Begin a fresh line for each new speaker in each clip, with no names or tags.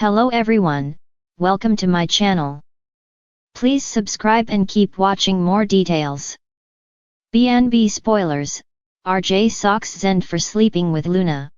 Hello everyone, welcome to my channel. Please subscribe and keep watching more details. BNB spoilers, RJ socks Zende for sleeping with Luna.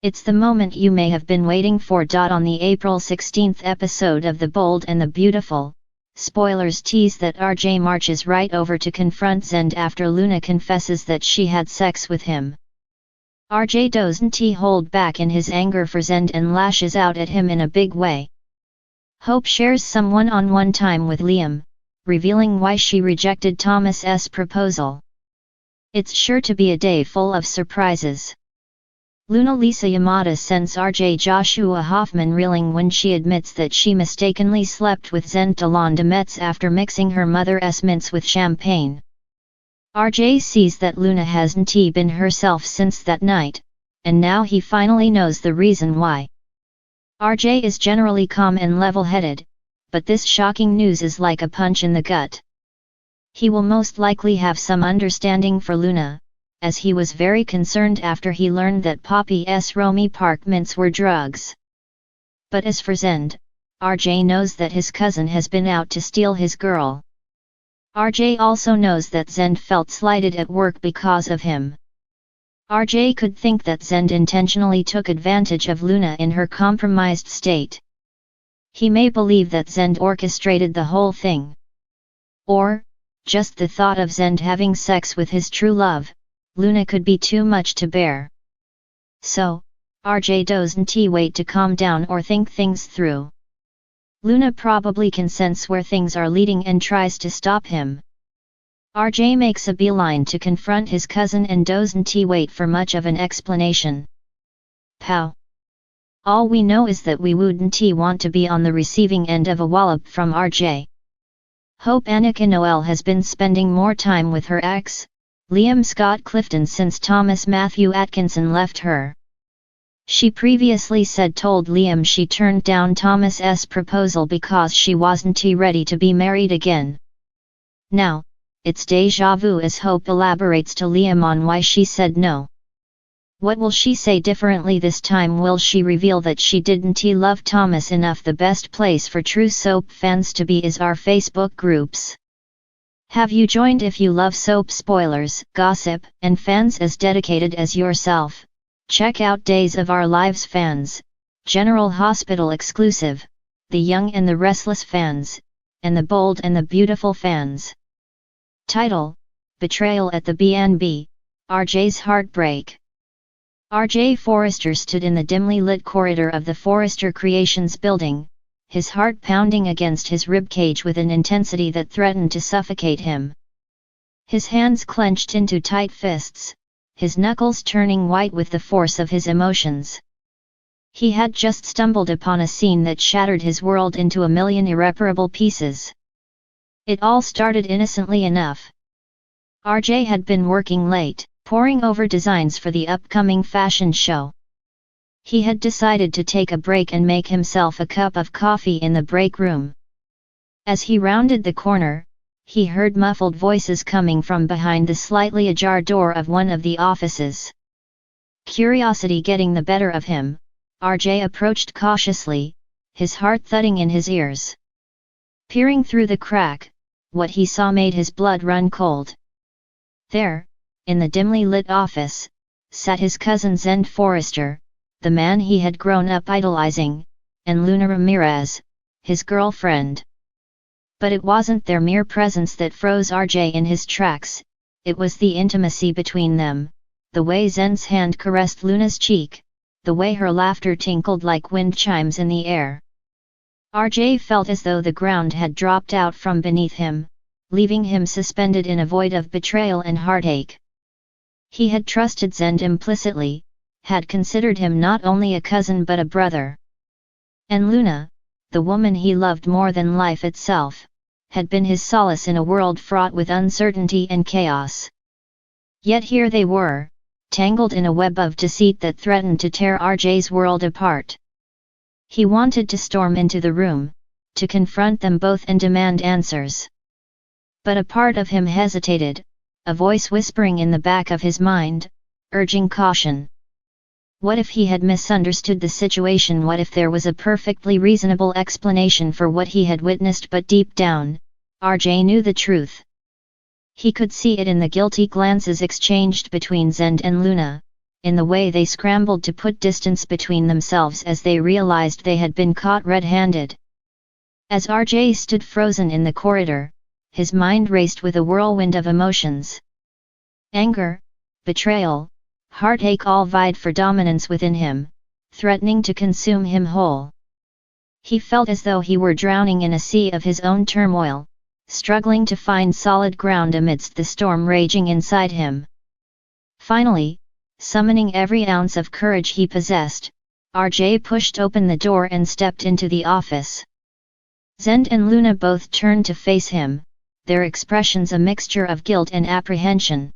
It's the moment you may have been waiting for. On the April 16th episode of The Bold and the Beautiful, spoilers tease that RJ marches right over to confront Zende after Luna confesses that she had sex with him. RJ doesn't hold back in his anger for Zende and lashes out at him in a big way. Hope shares some one-on-one time with Liam, revealing why she rejected Thomas's proposal. It's sure to be a day full of surprises. Luna Lisa Yamada sends RJ Joshua Hoffman reeling when she admits that she mistakenly slept with Zende de Metz after mixing her mother's mints with champagne. RJ sees that Luna hasn't been herself since that night, and now he finally knows the reason why. RJ is generally calm and level-headed, but this shocking news is like a punch in the gut. He will most likely have some understanding for Luna, as he was very concerned after he learned that Poppy's Romy Park mints were drugs. But as for Zende, RJ knows that his cousin has been out to steal his girl. RJ also knows that Zende felt slighted at work because of him. RJ could think that Zende intentionally took advantage of Luna in her compromised state. He may believe that Zende orchestrated the whole thing. Or, just the thought of Zende having sex with his true love, Luna could be too much to bear. So, RJ doesn't wait to calm down or think things through. Luna probably can sense where things are leading and tries to stop him. RJ makes a beeline to confront his cousin and doesn't wait for much of an explanation. Pow! All we know is that we wouldn't want to be on the receiving end of a wallop from RJ. Hope Annika Noel has been spending more time with her ex, Liam Scott Clifton, since Thomas Matthew Atkinson left her. She previously told Liam she turned down Thomas's proposal because she wasn't ready to be married again. Now, it's déjà vu as Hope elaborates to Liam on why she said no. What will she say differently this time? Will she reveal that she didn't love Thomas enough? The best place for true soap fans to be is our Facebook groups. Have you joined? If you love soap spoilers, gossip, and fans as dedicated as yourself, check out Days of Our Lives fans, General Hospital exclusive, The Young and the Restless fans, and The Bold and the Beautiful fans. Title: Betrayal at the BNB, RJ's Heartbreak. RJ Forrester stood in the dimly lit corridor of the Forrester Creations building, his heart pounding against his ribcage with an intensity that threatened to suffocate him. His hands clenched into tight fists, his knuckles turning white with the force of his emotions. He had just stumbled upon a scene that shattered his world into a million irreparable pieces. It all started innocently enough. RJ had been working late, poring over designs for the upcoming fashion show. He had decided to take a break and make himself a cup of coffee in the break room. As he rounded the corner, he heard muffled voices coming from behind the slightly ajar door of one of the offices. Curiosity getting the better of him, RJ approached cautiously, his heart thudding in his ears. Peering through the crack, what he saw made his blood run cold. There, in the dimly lit office, sat his cousin Zende Forrester, the man he had grown up idolizing, and Luna Ramirez, his girlfriend. But it wasn't their mere presence that froze RJ in his tracks, it was the intimacy between them, the way Zende's hand caressed Luna's cheek, the way her laughter tinkled like wind chimes in the air. RJ felt as though the ground had dropped out from beneath him, leaving him suspended in a void of betrayal and heartache. He had trusted Zende implicitly, had considered him not only a cousin but a brother. And Luna, the woman he loved more than life itself, had been his solace in a world fraught with uncertainty and chaos. Yet here they were, tangled in a web of deceit that threatened to tear RJ's world apart. He wanted to storm into the room, to confront them both and demand answers. But a part of him hesitated, a voice whispering in the back of his mind, urging caution. What if he had misunderstood the situation? What if there was a perfectly reasonable explanation for what he had witnessed? But deep down, RJ knew the truth. He could see it in the guilty glances exchanged between Zende and Luna, in the way they scrambled to put distance between themselves as they realized they had been caught red-handed. As RJ stood frozen in the corridor, his mind raced with a whirlwind of emotions. Anger, betrayal, heartache all vied for dominance within him, threatening to consume him whole. He felt as though he were drowning in a sea of his own turmoil, struggling to find solid ground amidst the storm raging inside him. Finally, summoning every ounce of courage he possessed, RJ pushed open the door and stepped into the office. Zende and Luna both turned to face him, their expressions a mixture of guilt and apprehension.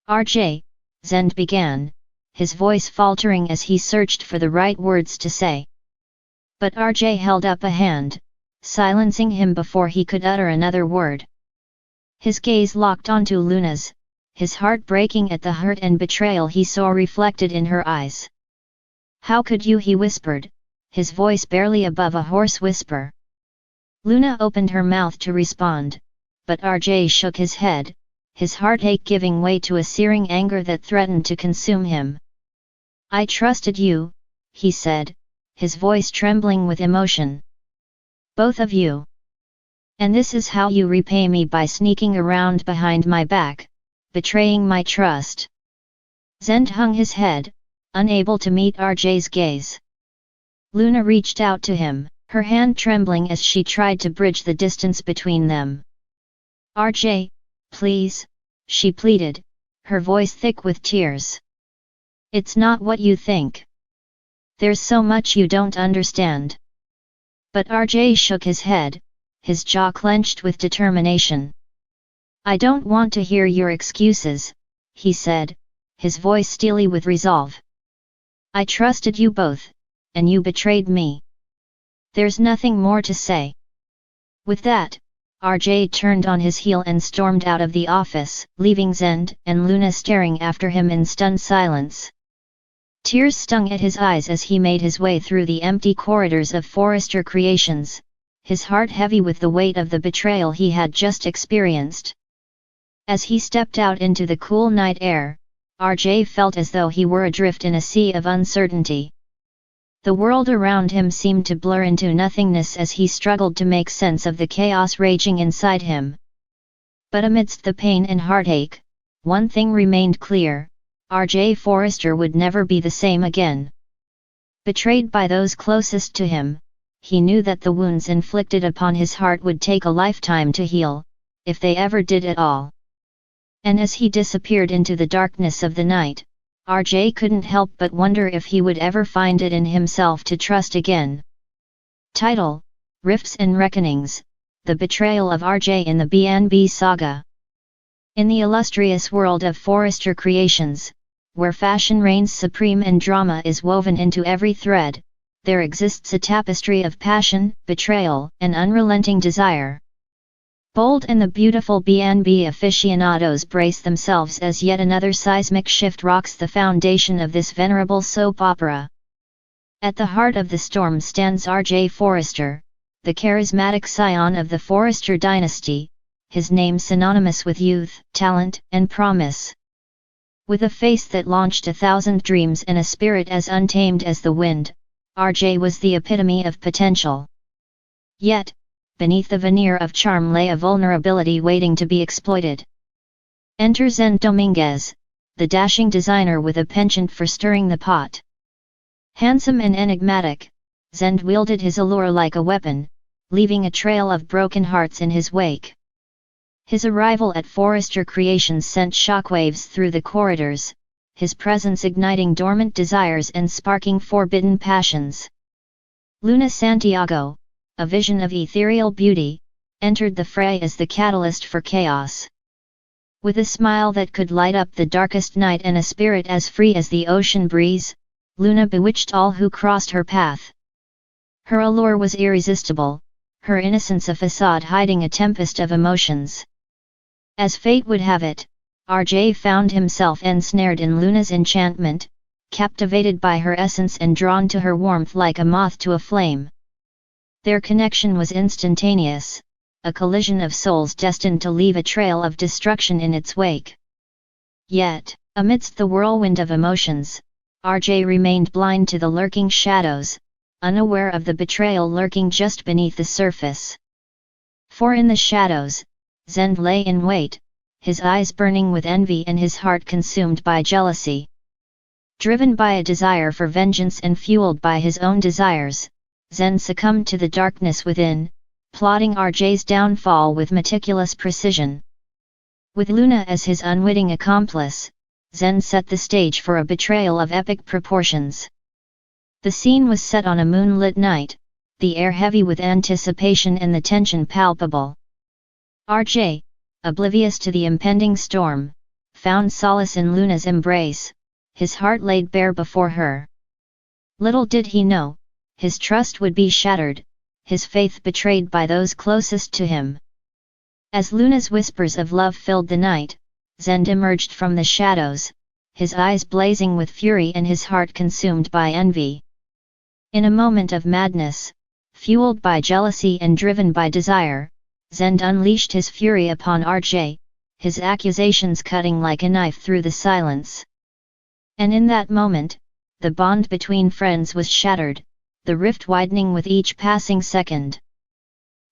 "RJ," Zende began, his voice faltering as he searched for the right words to say. But RJ held up a hand, silencing him before he could utter another word. His gaze locked onto Luna's, his heart breaking at the hurt and betrayal he saw reflected in her eyes. "How could you?" he whispered, his voice barely above a hoarse whisper. Luna opened her mouth to respond, but RJ shook his head, his heartache giving way to a searing anger that threatened to consume him. "I trusted you," he said, his voice trembling with emotion. "Both of you. And this is how you repay me, by sneaking around behind my back, betraying my trust." Zende hung his head, unable to meet RJ's gaze. Luna reached out to him, her hand trembling as she tried to bridge the distance between them. "RJ, please," she pleaded, her voice thick with tears. "It's not what you think. There's so much you don't understand." But RJ shook his head, his jaw clenched with determination. "I don't want to hear your excuses," he said, his voice steely with resolve. "I trusted you both, and you betrayed me. There's nothing more to say." With that, RJ turned on his heel and stormed out of the office, leaving Zende and Luna staring after him in stunned silence. Tears stung at his eyes as he made his way through the empty corridors of Forrester Creations, his heart heavy with the weight of the betrayal he had just experienced. As he stepped out into the cool night air, RJ felt as though he were adrift in a sea of uncertainty. The world around him seemed to blur into nothingness as he struggled to make sense of the chaos raging inside him. But amidst the pain and heartache, one thing remained clear: RJ Forrester would never be the same again. Betrayed by those closest to him, he knew that the wounds inflicted upon his heart would take a lifetime to heal, if they ever did at all. And as he disappeared into the darkness of the night, RJ couldn't help but wonder if he would ever find it in himself to trust again. Title: Rifts and Reckonings, The Betrayal of RJ in the BNB Saga. In the illustrious world of Forrester Creations, where fashion reigns supreme and drama is woven into every thread, there exists a tapestry of passion, betrayal, and unrelenting desire. Bold and the beautiful BNB aficionados brace themselves as yet another seismic shift rocks the foundation of this venerable soap opera. At the heart of the storm stands RJ Forrester, the charismatic scion of the Forrester dynasty, his name synonymous with youth, talent, and promise. With a face that launched 1,000 dreams and a spirit as untamed as the wind, RJ was the epitome of potential. Yet, beneath the veneer of charm lay a vulnerability waiting to be exploited. Enter Zende Dominguez, the dashing designer with a penchant for stirring the pot. Handsome and enigmatic, Zende wielded his allure like a weapon, leaving a trail of broken hearts in his wake. His arrival at Forrester Creations sent shockwaves through the corridors, his presence igniting dormant desires and sparking forbidden passions. Luna Santiago, a vision of ethereal beauty, entered the fray as the catalyst for chaos. With a smile that could light up the darkest night and a spirit as free as the ocean breeze, Luna bewitched all who crossed her path. Her allure was irresistible, her innocence a facade hiding a tempest of emotions. As fate would have it, RJ found himself ensnared in Luna's enchantment, captivated by her essence and drawn to her warmth like a moth to a flame. Their connection was instantaneous, a collision of souls destined to leave a trail of destruction in its wake. Yet, amidst the whirlwind of emotions, RJ remained blind to the lurking shadows, unaware of the betrayal lurking just beneath the surface. For in the shadows, Zende lay in wait, his eyes burning with envy and his heart consumed by jealousy. Driven by a desire for vengeance and fueled by his own desires, Zende succumbed to the darkness within, plotting RJ's downfall with meticulous precision. With Luna as his unwitting accomplice, Zende set the stage for a betrayal of epic proportions. The scene was set on a moonlit night, the air heavy with anticipation and the tension palpable. RJ, oblivious to the impending storm, found solace in Luna's embrace, his heart laid bare before her. Little did he know, his trust would be shattered, his faith betrayed by those closest to him. As Luna's whispers of love filled the night, Zende emerged from the shadows, his eyes blazing with fury and his heart consumed by envy. In a moment of madness, fueled by jealousy and driven by desire, Zende unleashed his fury upon RJ, his accusations cutting like a knife through the silence. And in that moment, the bond between friends was shattered, the rift widening with each passing second.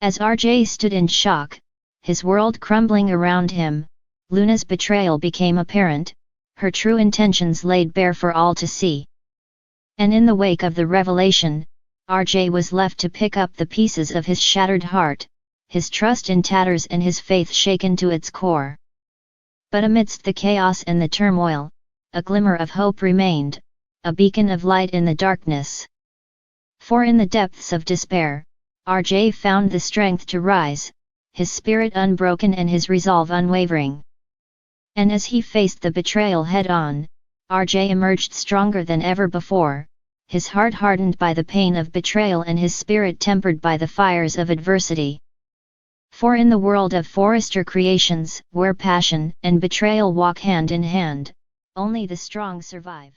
As RJ stood in shock, his world crumbling around him, Luna's betrayal became apparent, her true intentions laid bare for all to see. And in the wake of the revelation, RJ was left to pick up the pieces of his shattered heart, his trust in tatters and his faith shaken to its core. But amidst the chaos and the turmoil, a glimmer of hope remained, a beacon of light in the darkness. For in the depths of despair, RJ found the strength to rise, his spirit unbroken and his resolve unwavering. And as he faced the betrayal head-on, RJ emerged stronger than ever before, his heart hardened by the pain of betrayal and his spirit tempered by the fires of adversity. For in the world of Forrester Creations, where passion and betrayal walk hand in hand, only the strong survive.